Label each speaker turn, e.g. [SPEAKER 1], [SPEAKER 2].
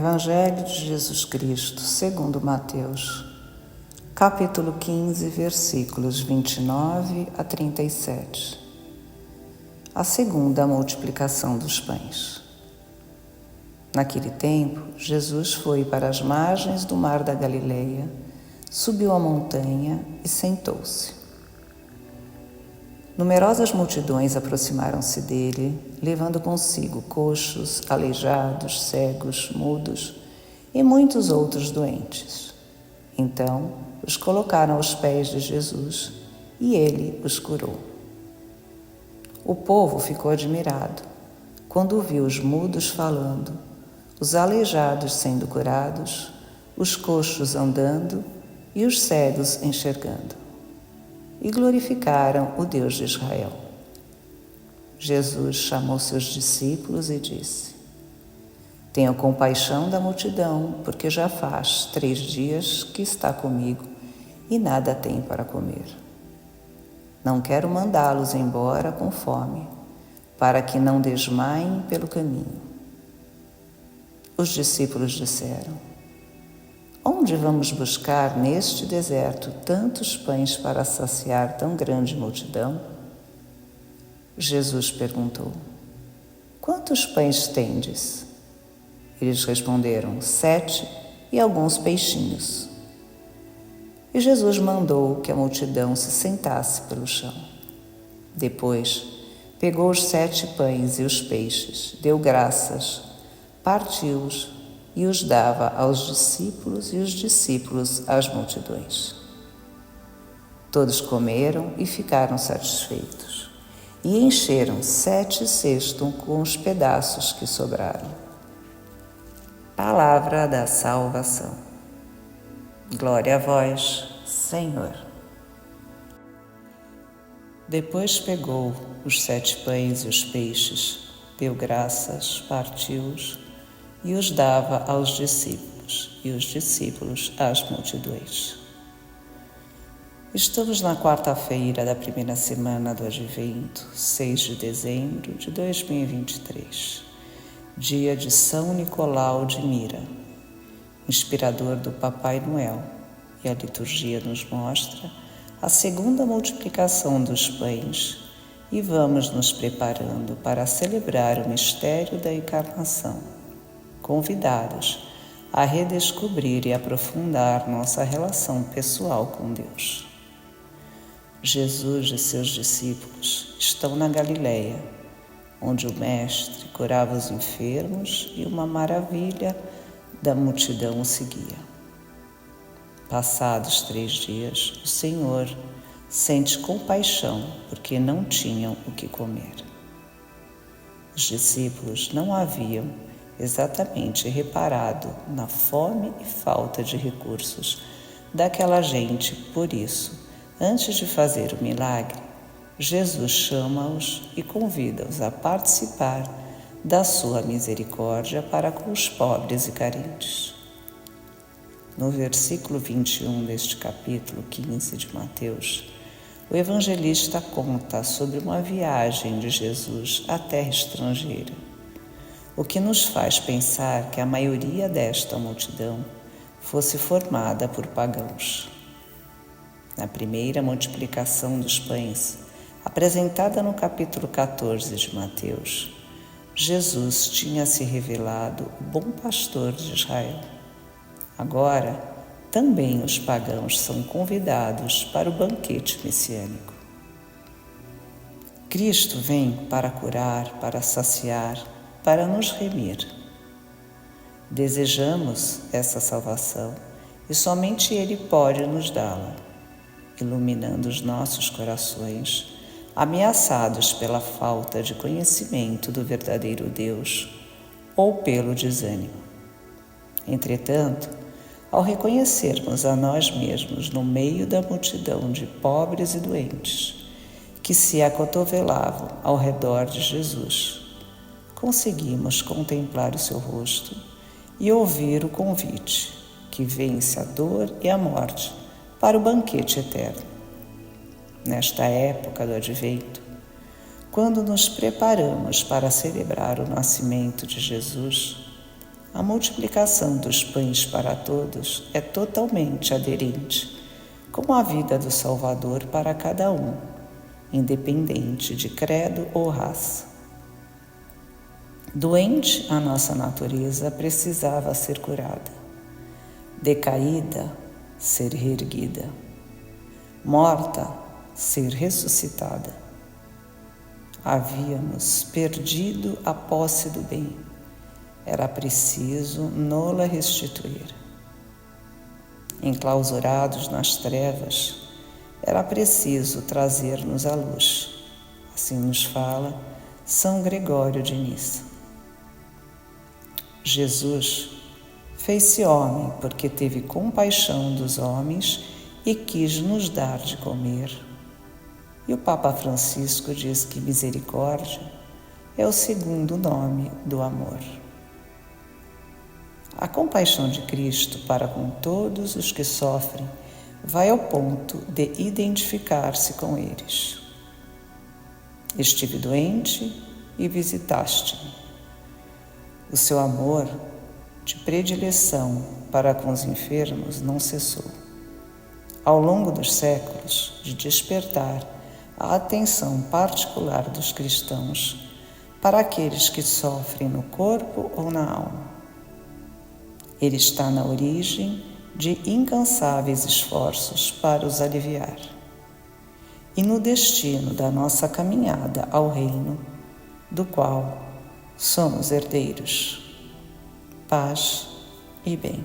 [SPEAKER 1] Evangelho de Jesus Cristo, segundo Mateus, capítulo 15, versículos 29 a 37. A segunda multiplicação dos pães. Naquele tempo, Jesus foi para as margens do mar da Galileia, subiu a montanha e sentou-se. Numerosas multidões aproximaram-se dele, levando consigo coxos, aleijados, cegos, mudos e muitos outros doentes. Então, os colocaram aos pés de Jesus e ele os curou. O povo ficou admirado quando viu os mudos falando, os aleijados sendo curados, os coxos andando e os cegos enxergando. E glorificaram o Deus de Israel. Jesus chamou seus discípulos e disse: Tenho compaixão da multidão, porque já faz 3 dias que está comigo e nada tem para comer. Não quero mandá-los embora com fome, para que não desmaiem pelo caminho. Os discípulos disseram: Onde vamos buscar neste deserto tantos pães para saciar tão grande multidão? Jesus perguntou: Quantos pães tendes? Eles responderam: 7 e alguns peixinhos. E Jesus mandou que a multidão se sentasse pelo chão. Depois, pegou os 7 pães e os peixes, deu graças, partiu-os e os dava aos discípulos e os discípulos às multidões. Todos comeram e ficaram satisfeitos, e encheram 7 cestos com os pedaços que sobraram. Palavra da salvação. Glória a vós, Senhor. Depois pegou os 7 pães e os peixes, deu graças, partiu-os e os dava aos discípulos, e os discípulos às multidões. Estamos na quarta-feira da primeira semana do Advento, 6 de dezembro de 2023, dia de São Nicolau de Mira, inspirador do Papai Noel, e a liturgia nos mostra a segunda multiplicação dos pães, e vamos nos preparando para celebrar o mistério da encarnação, convidados a redescobrir e aprofundar nossa relação pessoal com Deus. Jesus e seus discípulos estão na Galileia, onde o Mestre curava os enfermos e uma maravilha da multidão o seguia. Passados 3 dias, o Senhor sente compaixão porque não tinham o que comer. Os discípulos não haviam exatamente reparado na fome e falta de recursos daquela gente. Por isso, antes de fazer o milagre, Jesus chama-os e convida-os a participar da sua misericórdia para com os pobres e carentes. No versículo 21 deste capítulo 15 de Mateus, o evangelista conta sobre uma viagem de Jesus à terra estrangeira, o que nos faz pensar que a maioria desta multidão fosse formada por pagãos. Na primeira multiplicação dos pães, apresentada no capítulo 14 de Mateus, Jesus tinha se revelado o bom pastor de Israel. Agora, também os pagãos são convidados para o banquete messiânico. Cristo vem para curar, para saciar, para nos remir. Desejamos essa salvação e somente Ele pode nos dá-la, iluminando os nossos corações, ameaçados pela falta de conhecimento do verdadeiro Deus ou pelo desânimo. Entretanto, ao reconhecermos a nós mesmos no meio da multidão de pobres e doentes que se acotovelavam ao redor de Jesus, conseguimos contemplar o seu rosto e ouvir o convite que vence a dor e a morte para o banquete eterno. Nesta época do Advento, quando nos preparamos para celebrar o nascimento de Jesus, a multiplicação dos pães para todos é totalmente aderente com a vida do Salvador para cada um, independente de credo ou raça. Doente, a nossa natureza precisava ser curada. Decaída, ser reerguida. Morta, ser ressuscitada. Havíamos perdido a posse do bem. Era preciso nola restituir. Enclausurados nas trevas, era preciso trazer-nos à luz. Assim nos fala São Gregório de Nissa. Jesus fez-se homem porque teve compaixão dos homens e quis nos dar de comer. E o Papa Francisco diz que misericórdia é o segundo nome do amor. A compaixão de Cristo para com todos os que sofrem vai ao ponto de identificar-se com eles. Estive doente e visitaste-me. O seu amor de predileção para com os enfermos não cessou. Ao longo dos séculos, de despertar a atenção particular dos cristãos para aqueles que sofrem no corpo ou na alma. Ele está na origem de incansáveis esforços para os aliviar. E no destino da nossa caminhada ao reino, do qual somos herdeiros. Paz e bem.